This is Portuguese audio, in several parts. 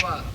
água.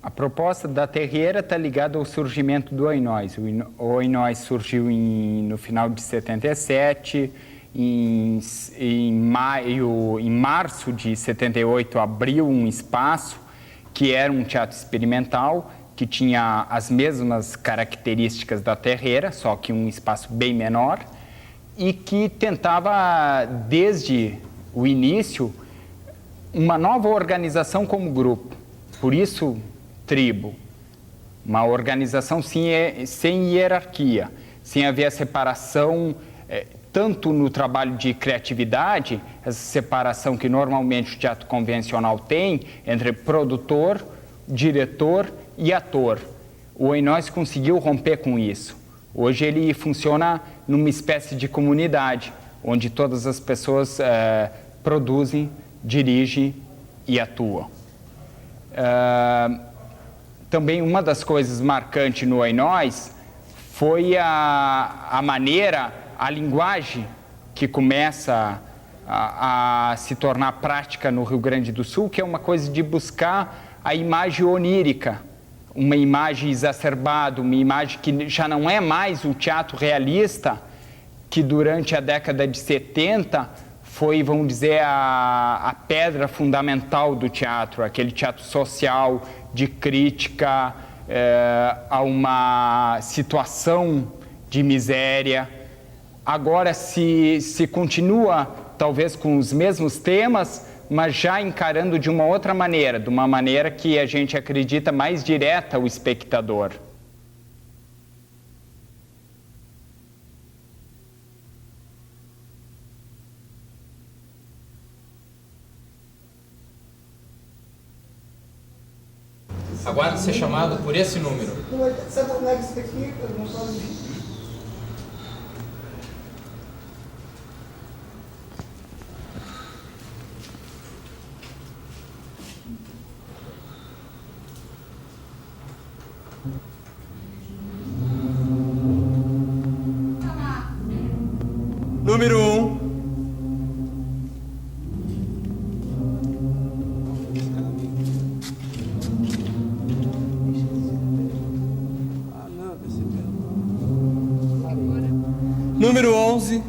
A proposta da terreira está ligada ao surgimento do Oinóis. O Oinóis surgiu no final de 77, em março de 78 abriu um espaço que era um teatro experimental, que tinha as mesmas características da terreira, só que um espaço bem menor, e que tentava, desde o início, uma nova organização como grupo. Por isso, tribo, uma organização sem hierarquia, sem haver a separação, tanto no trabalho de criatividade, essa separação que normalmente o teatro convencional tem entre produtor, diretor e ator. O Oinóis conseguiu romper com isso. Hoje ele funciona numa espécie de comunidade, onde todas as pessoas produzem, dirigem e atuam. Também uma das coisas marcantes no Oinóis foi a maneira, a linguagem que começa a se tornar prática no Rio Grande do Sul, que é uma coisa de buscar a imagem onírica, uma imagem exacerbada, uma imagem que já não é mais o teatro realista, que durante a década de 70 foi, vamos dizer, a pedra fundamental do teatro, aquele teatro social, de crítica a uma situação de miséria. Agora se continua, talvez, com os mesmos temas, mas já encarando de uma outra maneira, de uma maneira que a gente acredita mais direta ao espectador. Aguarde ser chamado por esse número. Número 1. Número 11.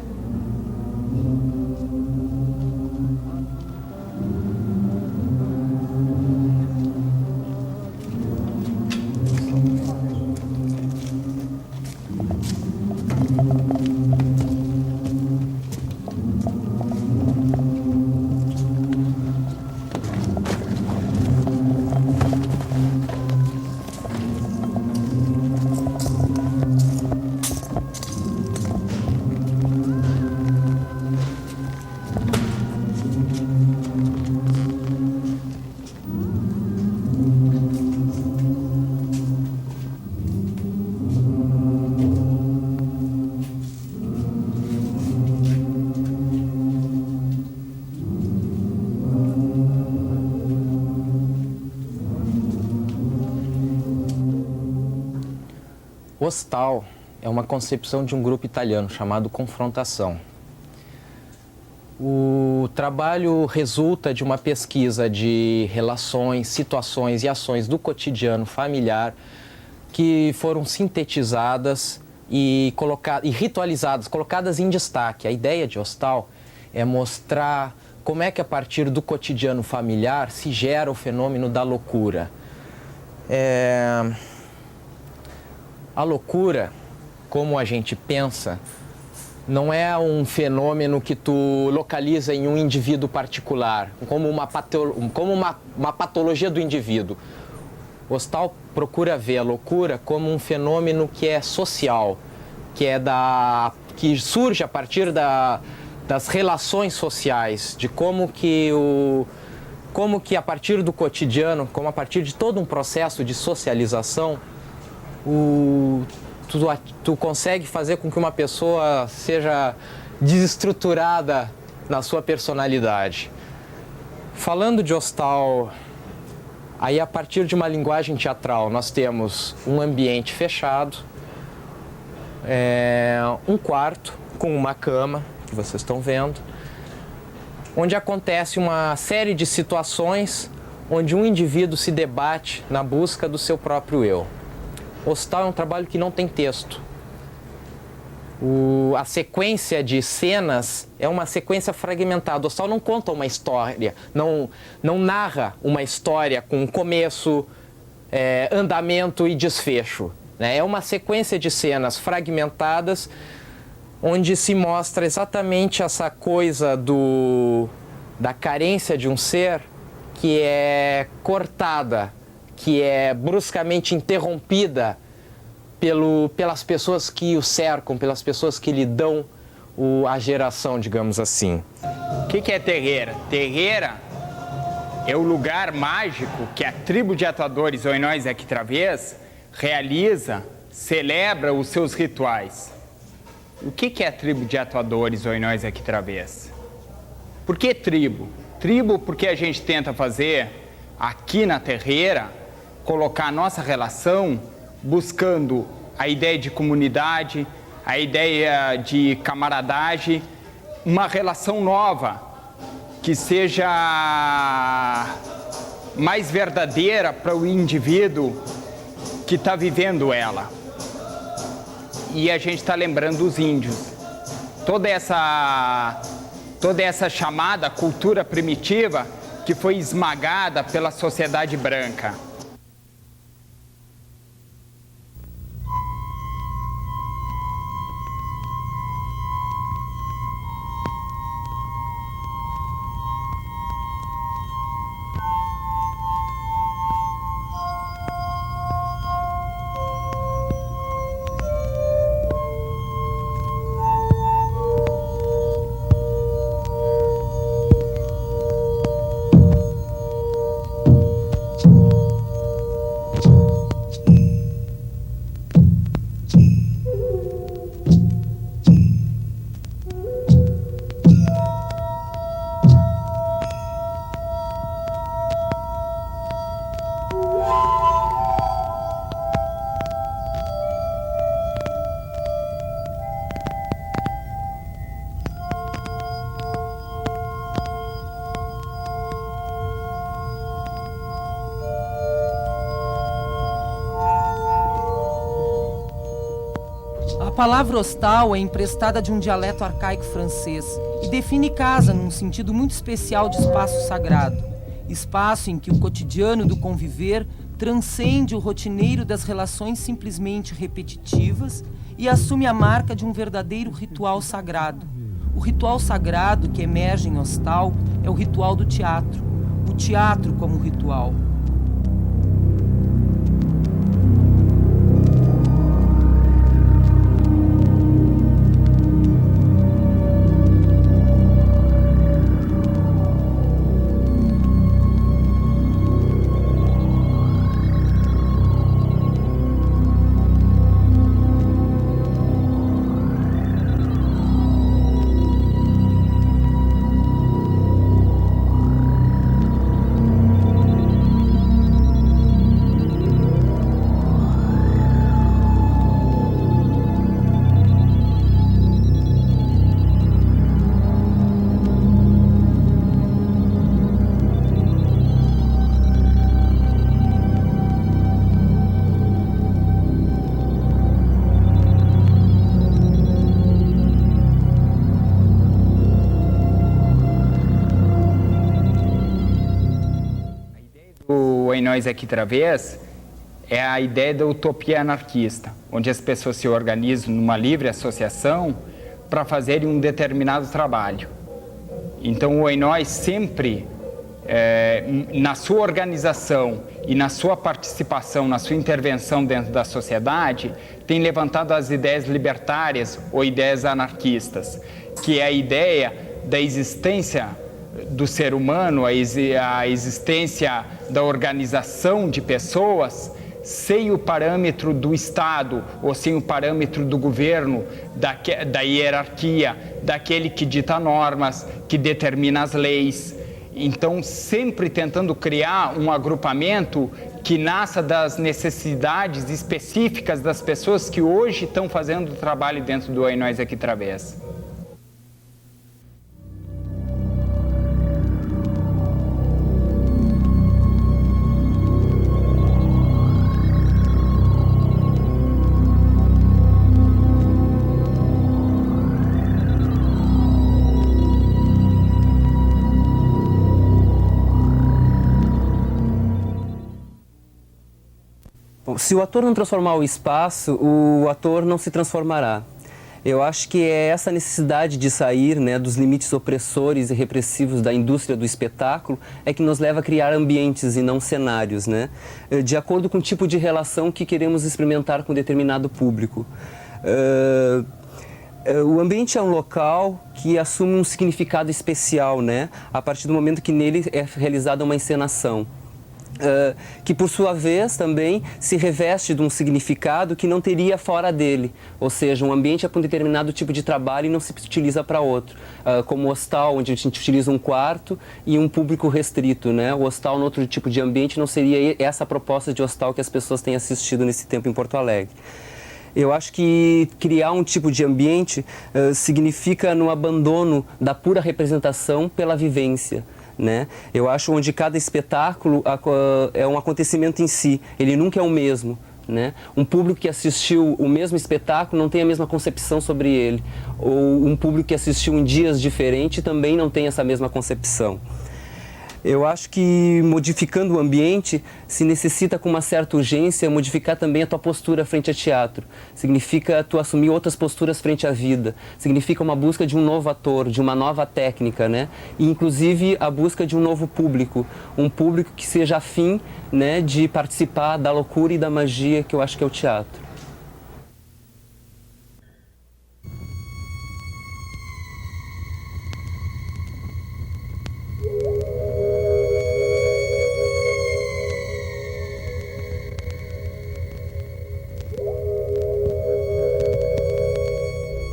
Hostal é uma concepção de um grupo italiano chamado Confrontação. O trabalho resulta de uma pesquisa de relações, situações e ações do cotidiano familiar que foram sintetizadas e ritualizadas, colocadas em destaque. A ideia de Hostal é mostrar como é que a partir do cotidiano familiar se gera o fenômeno da loucura. A loucura, como a gente pensa, não é um fenômeno que tu localiza em um indivíduo particular, como uma patologia do indivíduo. Hostal procura ver a loucura como um fenômeno que é social, que surge a partir das relações sociais, de como que a partir do cotidiano, como a partir de todo um processo de socialização, tu consegue fazer com que uma pessoa seja desestruturada na sua personalidade. Falando de Hostal, aí a partir de uma linguagem teatral, nós temos um ambiente fechado, um quarto com uma cama, que vocês estão vendo, onde acontece uma série de situações onde um indivíduo se debate na busca do seu próprio eu. Hostal é um trabalho que não tem texto. A sequência de cenas é uma sequência fragmentada. Hostal não conta uma história, não narra uma história com começo, andamento e desfecho, né? É uma sequência de cenas fragmentadas onde se mostra exatamente essa coisa da carência de um ser que é cortada, que é bruscamente interrompida pelas pessoas que o cercam, pelas pessoas que lhe dão a geração, digamos assim. O que é terreira? Terreira é o lugar mágico que a tribo de atuadores Oinóis Equitravês realiza, celebra os seus rituais. O que é a tribo de atuadores Oinóis Equitravês? Por que tribo? Tribo porque a gente tenta fazer aqui na terreira, colocar a nossa relação buscando a ideia de comunidade, a ideia de camaradagem, uma relação nova, que seja mais verdadeira para o indivíduo que está vivendo ela. E a gente está lembrando os índios. Toda essa chamada cultura primitiva que foi esmagada pela sociedade branca. A palavra hostal é emprestada de um dialeto arcaico francês e define casa num sentido muito especial de espaço sagrado. Espaço em que o cotidiano do conviver transcende o rotineiro das relações simplesmente repetitivas e assume a marca de um verdadeiro ritual sagrado. O ritual sagrado que emerge em Hostal é o ritual do teatro. O teatro como ritual. Aí Nós Aqui Outra Vez é a ideia da utopia anarquista, onde as pessoas se organizam numa livre associação para fazerem um determinado trabalho. Então o Aí Nós sempre, na sua organização e na sua participação, na sua intervenção dentro da sociedade, tem levantado as ideias libertárias ou ideias anarquistas, que é a ideia da existência do ser humano, a existência da organização de pessoas sem o parâmetro do Estado ou sem o parâmetro do governo, da hierarquia, daquele que dita normas, que determina as leis. Então, sempre tentando criar um agrupamento que nasça das necessidades específicas das pessoas que hoje estão fazendo o trabalho dentro do Aí Nós Aqui Outra Vez. Se o ator não transformar o espaço, o ator não se transformará. Eu acho que é essa necessidade de sair, né, dos limites opressores e repressivos da indústria do espetáculo é que nos leva a criar ambientes e não cenários, né, de acordo com o tipo de relação que queremos experimentar com determinado público. O ambiente é um local que assume um significado especial, né, a partir do momento que nele é realizada uma encenação. Que por sua vez também se reveste de um significado que não teria fora dele, ou seja, um ambiente é para um determinado tipo de trabalho e não se utiliza para outro, como o hostal, onde a gente utiliza um quarto e um público restrito, né? O hostal, no outro tipo de ambiente, não seria essa proposta de hostal que as pessoas têm assistido nesse tempo em Porto Alegre. Eu acho que criar um tipo de ambiente significa no abandono da pura representação pela vivência. Né? Eu acho onde cada espetáculo é um acontecimento em si, ele nunca é o mesmo. Né? Um público que assistiu o mesmo espetáculo não tem a mesma concepção sobre ele, ou um público que assistiu em dias diferentes também não tem essa mesma concepção. Eu acho que modificando o ambiente se necessita com uma certa urgência modificar também a tua postura frente ao teatro. Significa tu assumir outras posturas frente à vida. Significa uma busca de um novo ator, de uma nova técnica, né? E inclusive a busca de um novo público. Um público que seja afim, né, de participar da loucura e da magia que eu acho que é o teatro.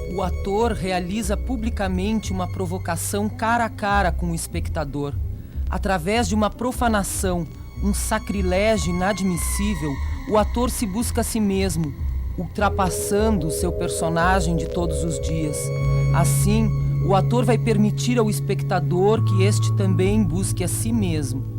O ator realiza publicamente uma provocação cara a cara com o espectador. Através de uma profanação, um sacrilégio inadmissível, o ator se busca a si mesmo, ultrapassando o seu personagem de todos os dias. Assim, o ator vai permitir ao espectador que este também busque a si mesmo.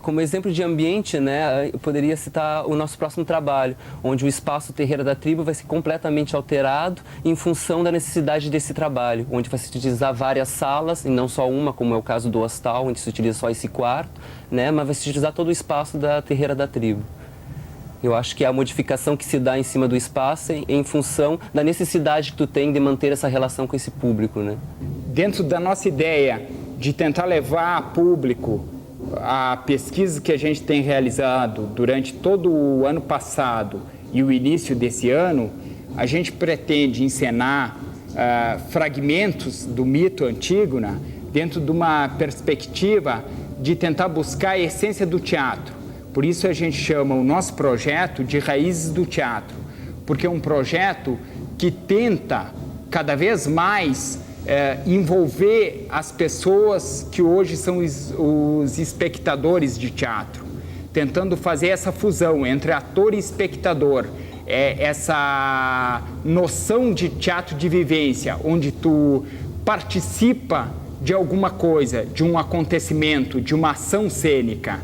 Como exemplo de ambiente, né, eu poderia citar o nosso próximo trabalho, onde o espaço Terreira da Tribo vai ser completamente alterado em função da necessidade desse trabalho, onde vai se utilizar várias salas, e não só uma, como é o caso do hostal, onde se utiliza só esse quarto, né, mas vai se utilizar todo o espaço da Terreira da Tribo. Eu acho que é a modificação que se dá em cima do espaço em função da necessidade que tu tem de manter essa relação com esse público, né? Dentro da nossa ideia de tentar levar a público a pesquisa que a gente tem realizado durante todo o ano passado e o início desse ano, a gente pretende encenar fragmentos do mito Antígona dentro de uma perspectiva de tentar buscar a essência do teatro. Por isso a gente chama o nosso projeto de Raízes do Teatro, porque é um projeto que tenta cada vez mais envolver as pessoas que hoje são os espectadores de teatro, tentando fazer essa fusão entre ator e espectador, essa noção de teatro de vivência, onde tu participa de alguma coisa, de um acontecimento, de uma ação cênica.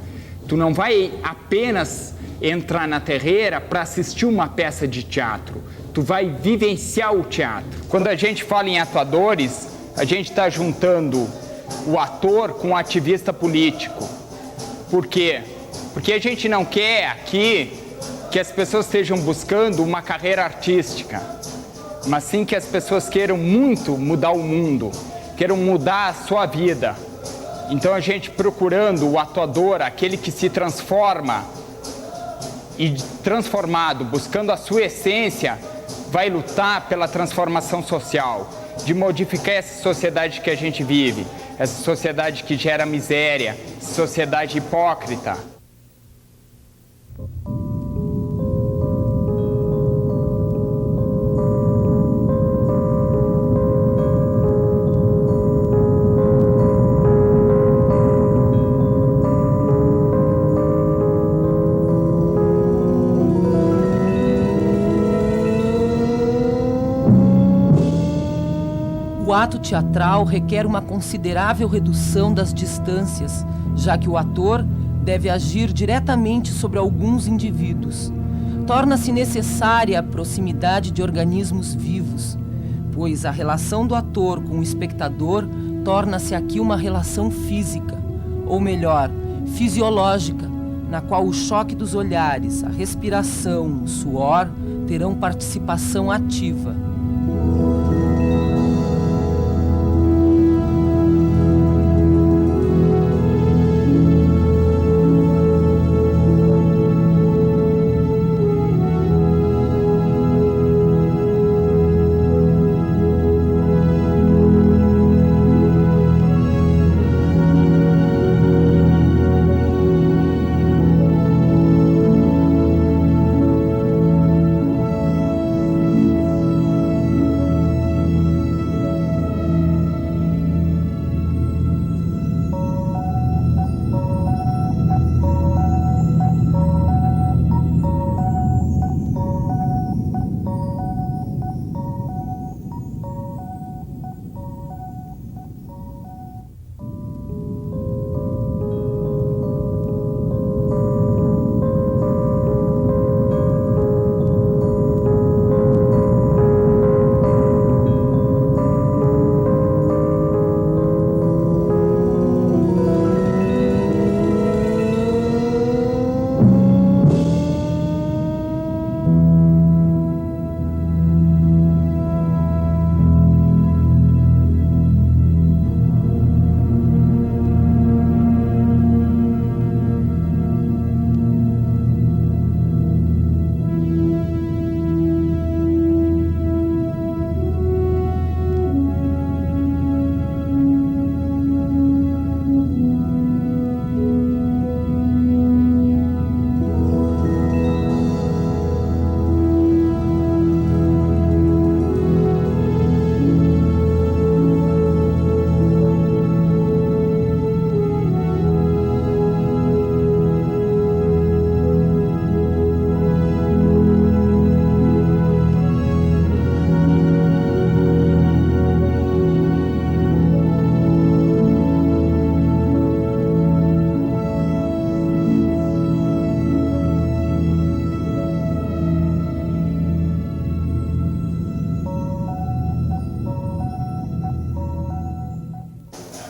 Tu não vai apenas entrar na terreira para assistir uma peça de teatro, tu vai vivenciar o teatro. Quando a gente fala em atuadores, a gente está juntando o ator com o ativista político. Por quê? Porque a gente não quer aqui que as pessoas estejam buscando uma carreira artística, mas sim que as pessoas queiram muito mudar o mundo, queiram mudar a sua vida. Então a gente procurando o atuador, aquele que se transforma e transformado, buscando a sua essência, vai lutar pela transformação social, de modificar essa sociedade que a gente vive, essa sociedade que gera miséria, sociedade hipócrita. O ato teatral requer uma considerável redução das distâncias, já que o ator deve agir diretamente sobre alguns indivíduos. Torna-se necessária a proximidade de organismos vivos, pois a relação do ator com o espectador torna-se aqui uma relação física, ou melhor, fisiológica, na qual o choque dos olhares, a respiração, o suor terão participação ativa.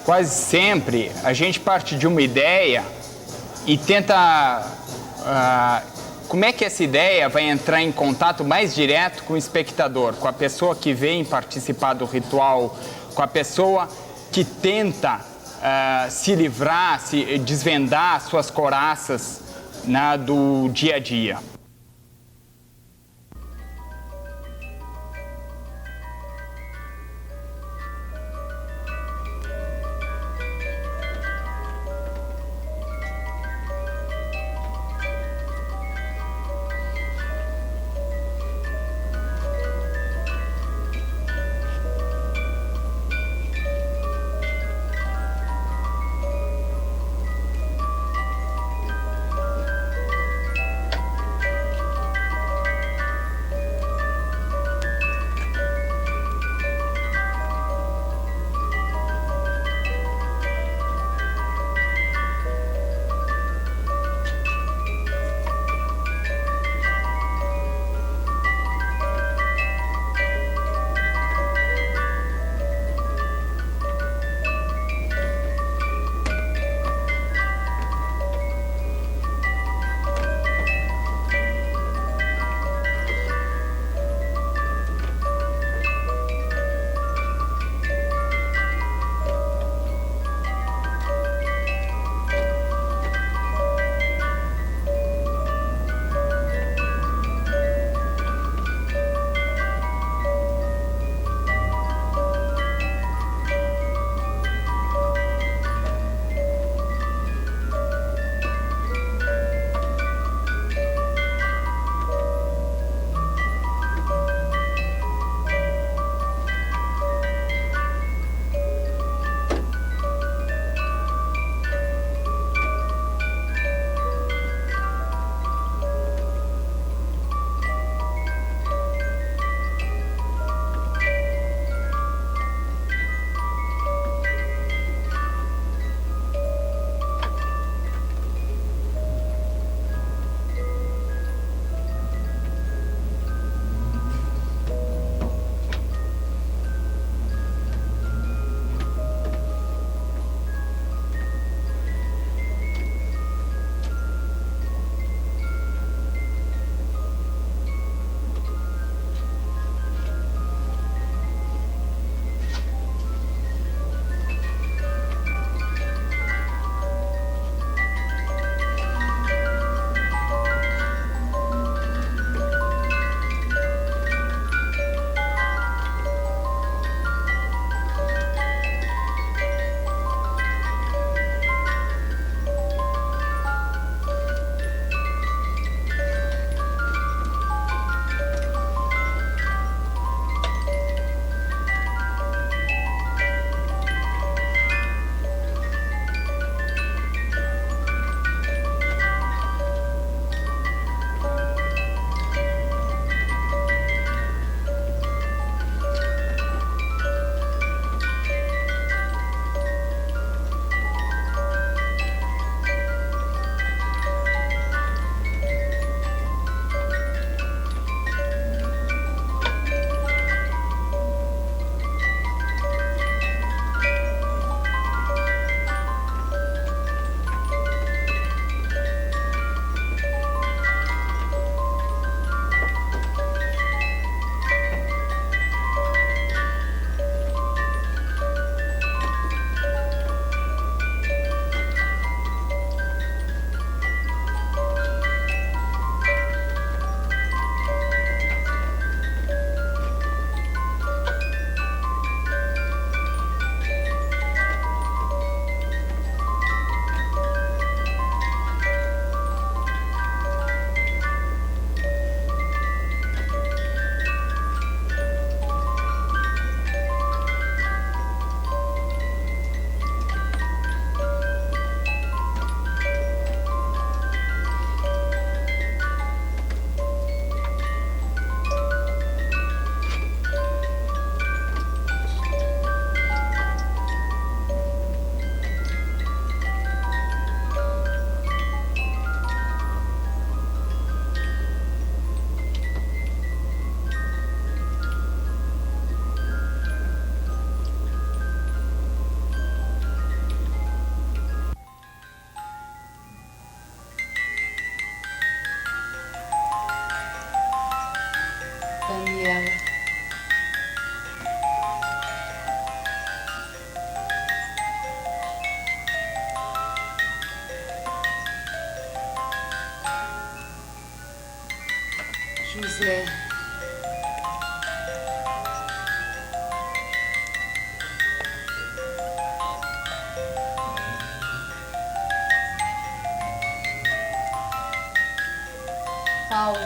quase sempre a gente parte de uma ideia e tenta... como é que essa ideia vai entrar em contato mais direto com o espectador, com a pessoa que vem participar do ritual, com a pessoa que tenta se livrar, se desvendar suas couraças, né, do dia a dia. José. Paulo.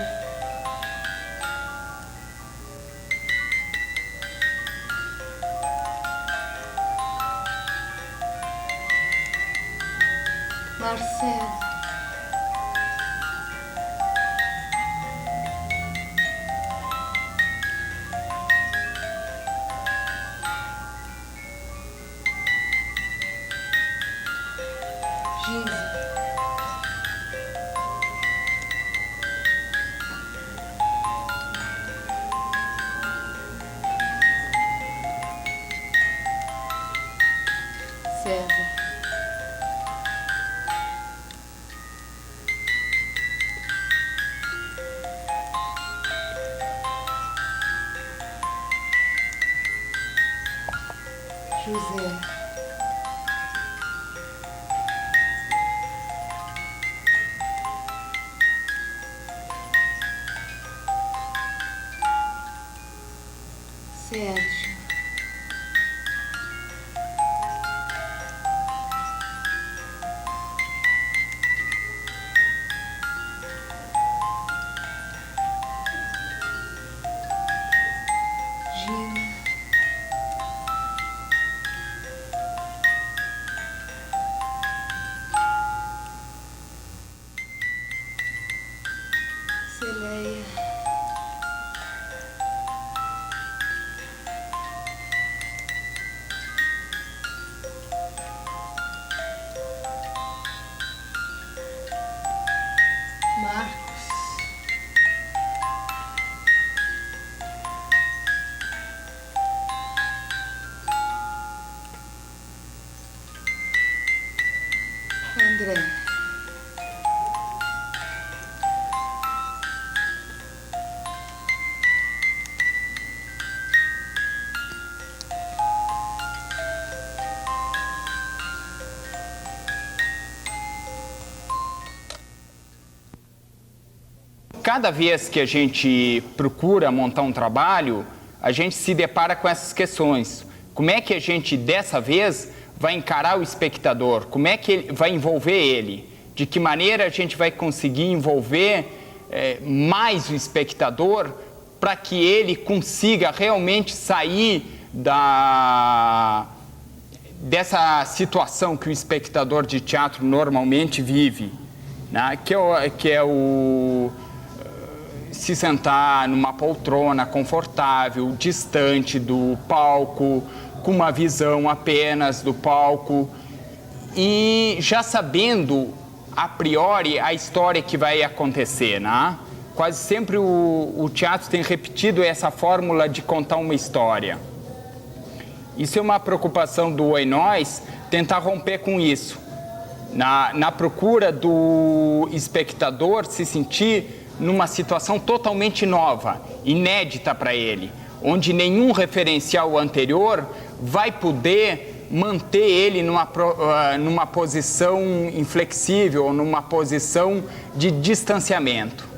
Marcelo. Gise. César. José. Sérgio. Gina. Celeia. Marcos. André. Cada vez que a gente procura montar um trabalho, a gente se depara com essas questões. Como é que a gente, dessa vez, vai encarar o espectador? Como é que ele vai envolver ele? De que maneira a gente vai conseguir envolver mais o espectador para que ele consiga realmente sair dessa situação que o espectador de teatro normalmente vive, né? Que é o se sentar numa poltrona confortável, distante do palco, com uma visão apenas do palco e já sabendo a priori a história que vai acontecer, né? Quase sempre o teatro tem repetido essa fórmula de contar uma história. Isso é uma preocupação do Oi Nós, tentar romper com isso, na procura do espectador se sentir numa situação totalmente nova, inédita para ele, onde nenhum referencial anterior vai poder manter ele numa posição inflexível, numa posição de distanciamento.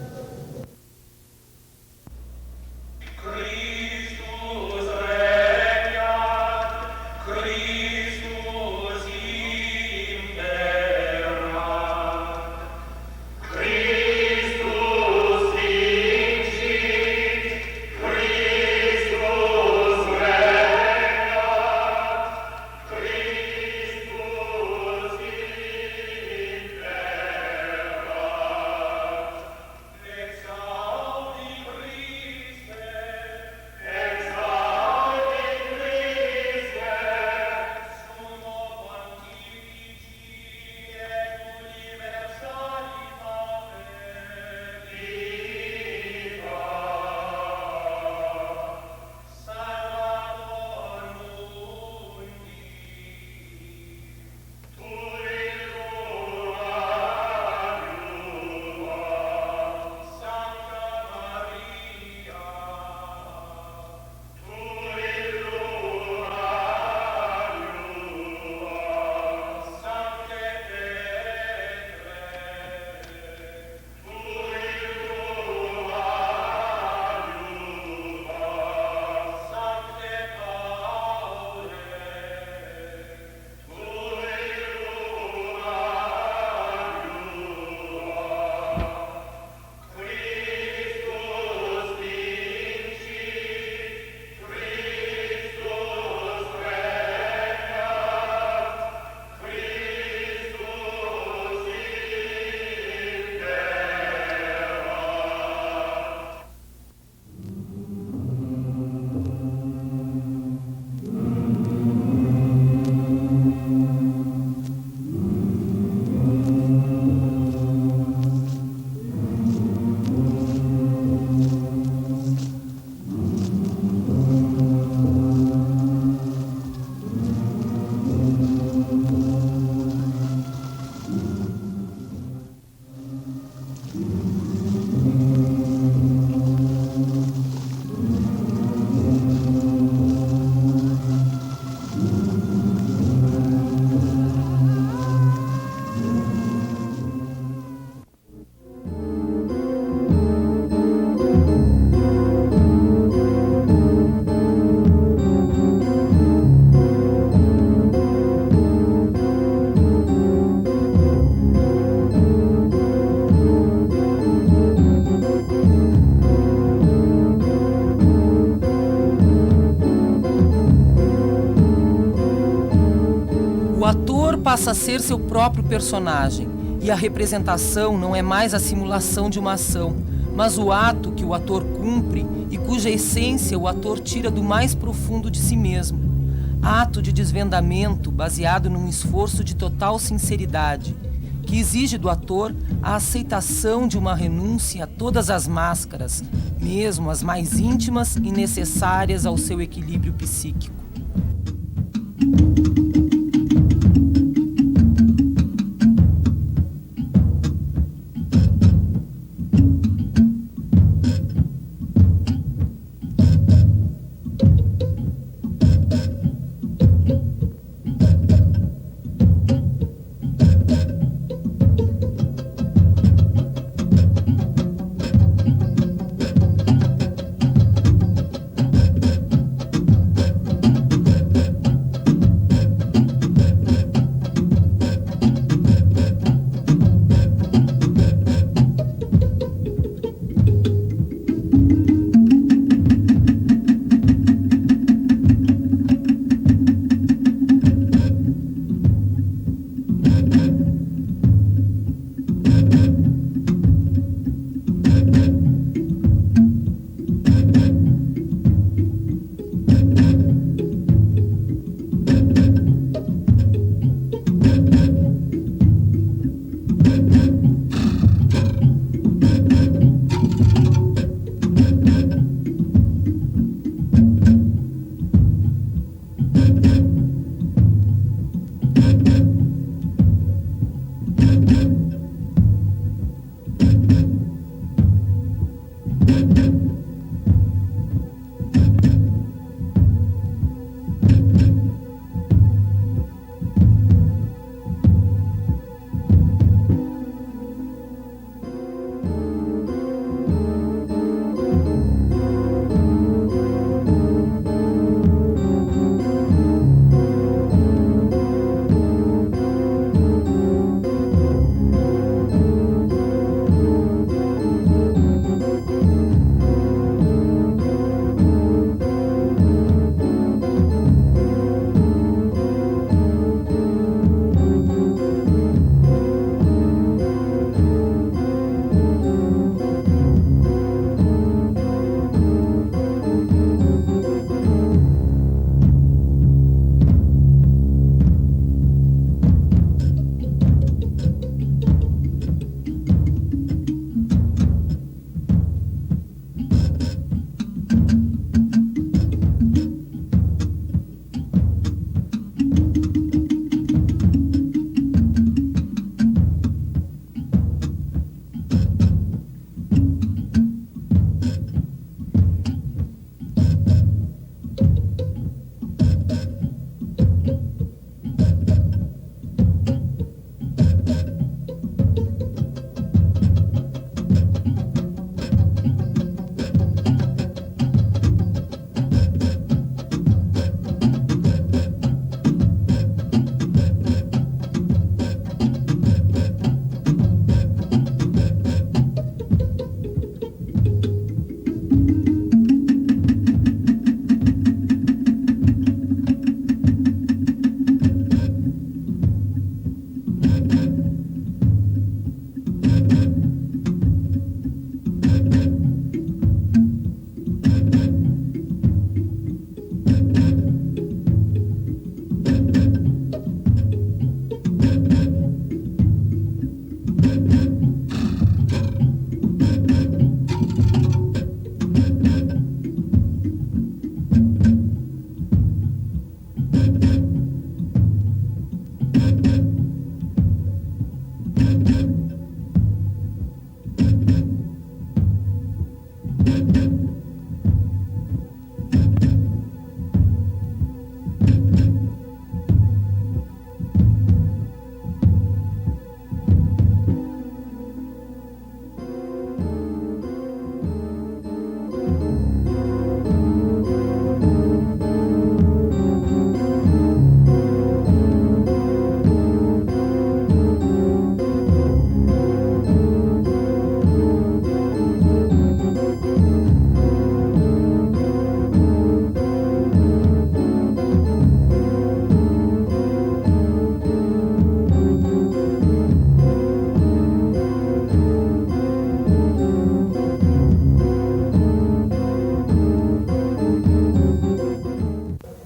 passa a ser seu próprio personagem, e a representação não é mais a simulação de uma ação, mas o ato que o ator cumpre e cuja essência o ator tira do mais profundo de si mesmo. Ato de desvendamento baseado num esforço de total sinceridade, que exige do ator a aceitação de uma renúncia a todas as máscaras, mesmo as mais íntimas e necessárias ao seu equilíbrio psíquico.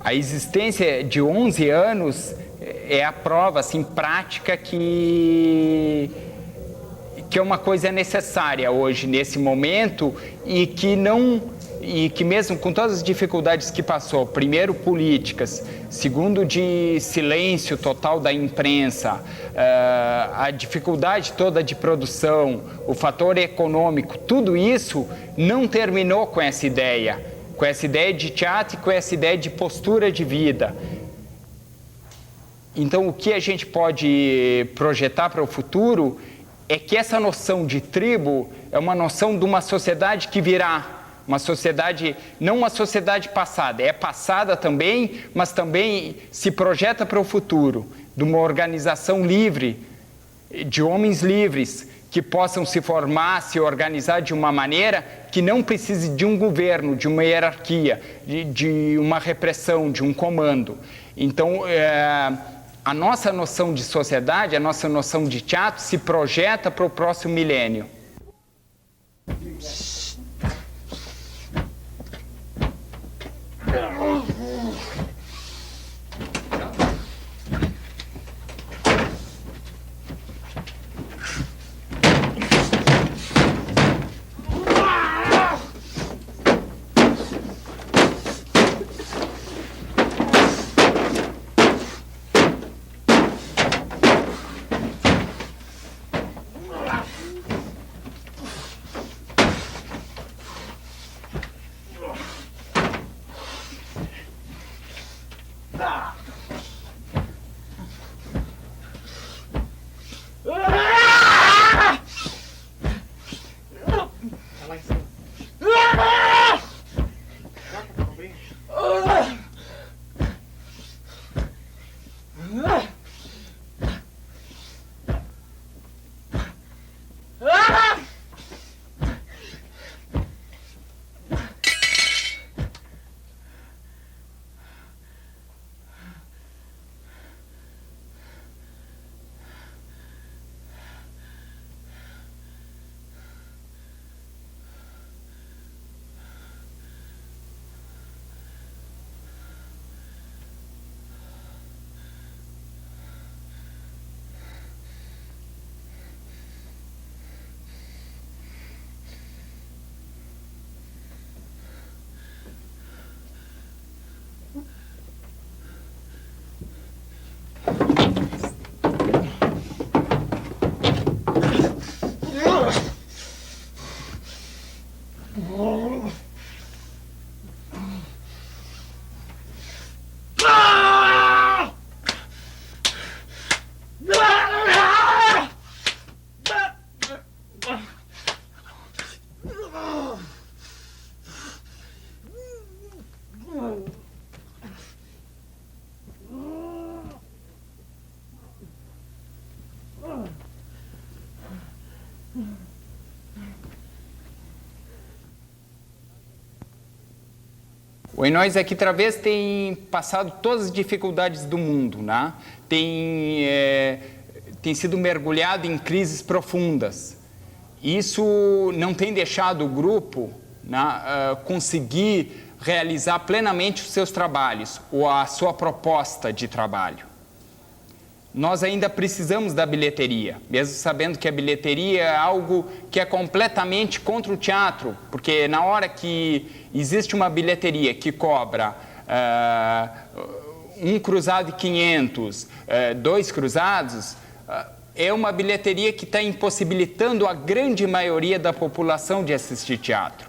A existência de 11 anos é a prova assim, prática que é uma coisa necessária hoje, nesse momento, e que mesmo com todas as dificuldades que passou, primeiro políticas, segundo de silêncio total da imprensa, a dificuldade toda de produção, o fator econômico, tudo isso não terminou com essa ideia de teatro e com essa ideia de postura de vida. Então, o que a gente pode projetar para o futuro é que essa noção de tribo é uma noção de uma sociedade que virá, uma sociedade, não uma sociedade passada, é passada também, mas também se projeta para o futuro, de uma organização livre, de homens livres, que possam se formar, se organizar de uma maneira que não precise de um governo, de uma hierarquia, de uma repressão, de um comando. Então, a nossa noção de sociedade, a nossa noção de teatro se projeta para o próximo milênio. O Enóis aqui Travês tem passado todas as dificuldades do mundo, né? Tem sido mergulhado em crises profundas. Isso não tem deixado o grupo, né, conseguir realizar plenamente os seus trabalhos ou a sua proposta de trabalho. Nós ainda precisamos da bilheteria, mesmo sabendo que a bilheteria é algo que é completamente contra o teatro, porque na hora que existe uma bilheteria que cobra um cruzado de 500, 2 cruzados, é uma bilheteria que está impossibilitando a grande maioria da população de assistir teatro.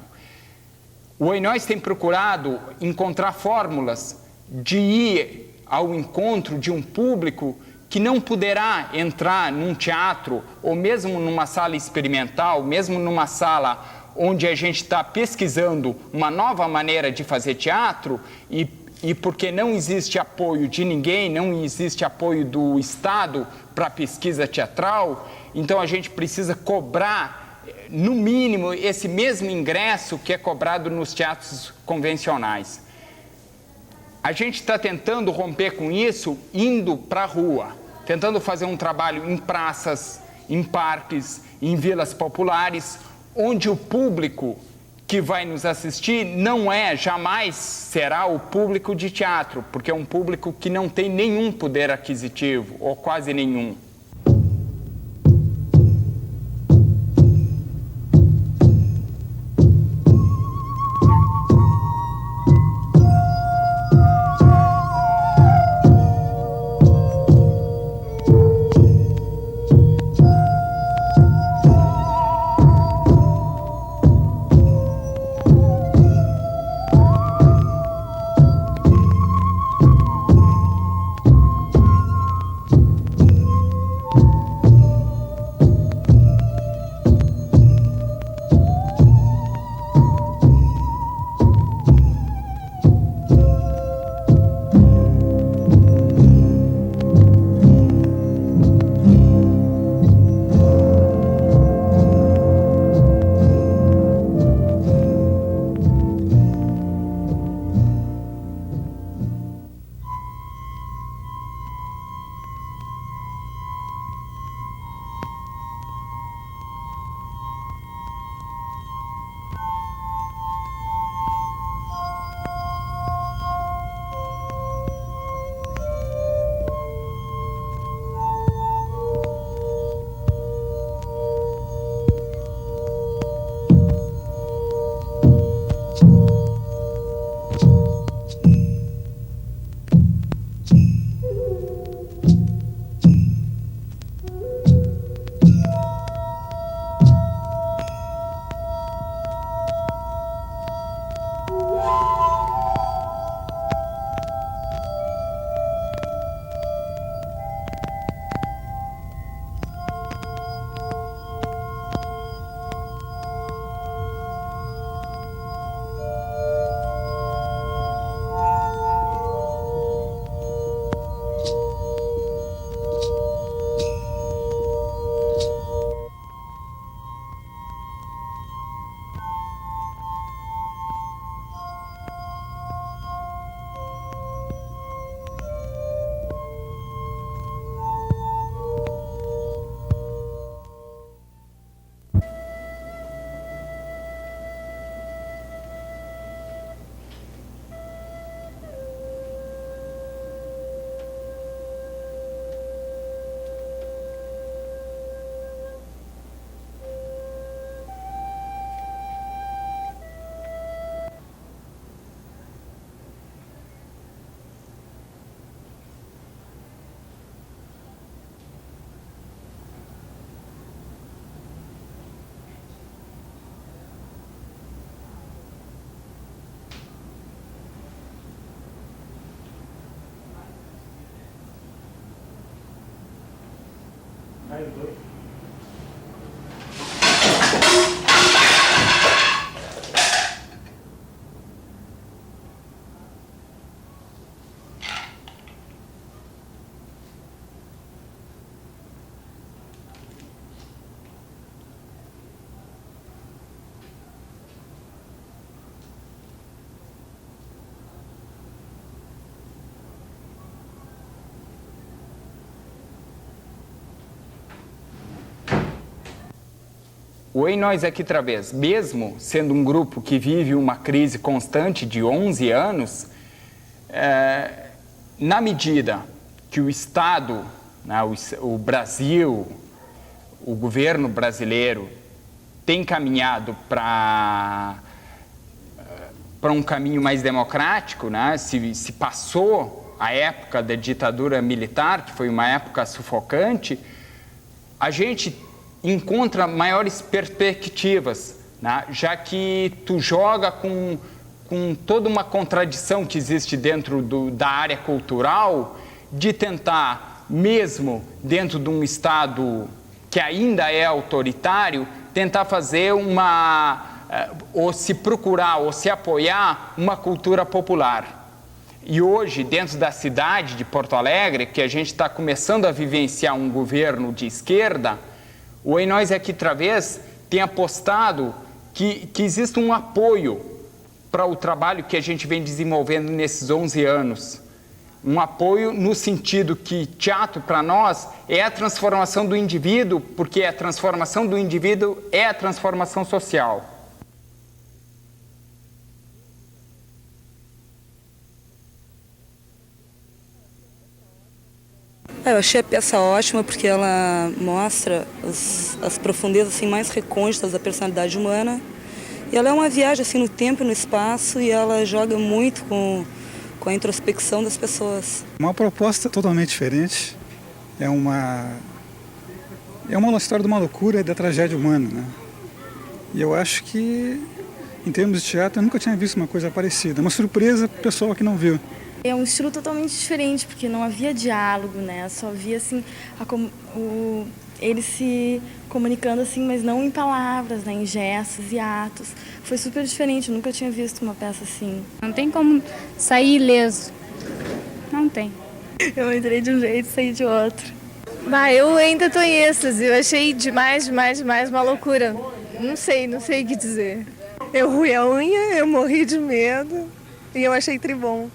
O Enóis tem procurado encontrar fórmulas de ir ao encontro de um público que não poderá entrar num teatro, ou mesmo numa sala experimental, mesmo numa sala onde a gente está pesquisando uma nova maneira de fazer teatro, e porque não existe apoio de ninguém, não existe apoio do Estado para a pesquisa teatral, então a gente precisa cobrar, no mínimo, esse mesmo ingresso que é cobrado nos teatros convencionais. A gente está tentando romper com isso, indo para a rua, tentando fazer um trabalho em praças, em parques, em vilas populares, onde o público que vai nos assistir jamais será o público de teatro, porque é um público que não tem nenhum poder aquisitivo, ou quase nenhum. O Ei Nós Aqui Través, mesmo sendo um grupo que vive uma crise constante de 11 anos, na medida que o Estado, né, o Brasil, o governo brasileiro tem caminhado para um caminho mais democrático, né, se passou a época da ditadura militar, que foi uma época sufocante, a gente encontra maiores perspectivas, né? Já que tu joga com toda uma contradição que existe dentro da área cultural, de tentar, mesmo dentro de um Estado que ainda é autoritário, tentar fazer ou se procurar, ou se apoiar uma cultura popular. E hoje, dentro da cidade de Porto Alegre, que a gente está começando a vivenciar um governo de esquerda, o Ei Nós Aqui Través tem apostado que existe um apoio para o trabalho que a gente vem desenvolvendo nesses 11 anos. Um apoio no sentido que teatro, para nós, é a transformação do indivíduo, porque a transformação do indivíduo é a transformação social. Eu achei a peça ótima porque ela mostra as profundezas assim, mais recônditas da personalidade humana. E ela é uma viagem assim, no tempo e no espaço e ela joga muito com a introspecção das pessoas. Uma proposta totalmente diferente. É uma história de uma loucura e da tragédia humana, né? E eu acho que, em termos de teatro, eu nunca tinha visto uma coisa parecida. Uma surpresa para o pessoal que não viu. É um estilo totalmente diferente, porque não havia diálogo, né? Só havia, assim, eles se comunicando, assim, mas não em palavras, né? Em gestos e atos. Foi super diferente, eu nunca tinha visto uma peça assim. Não tem como sair ileso. Não tem. Eu entrei de um jeito e saí de outro. Eu ainda estou em êxtase. Eu achei demais uma loucura. Não sei o que dizer. Eu ruí a unha, eu morri de medo e eu achei tribom.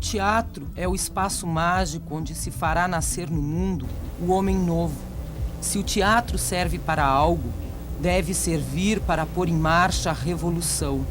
teatro é o espaço mágico onde se fará nascer no mundo o homem novo. Se o teatro serve para algo, deve servir para pôr em marcha a revolução.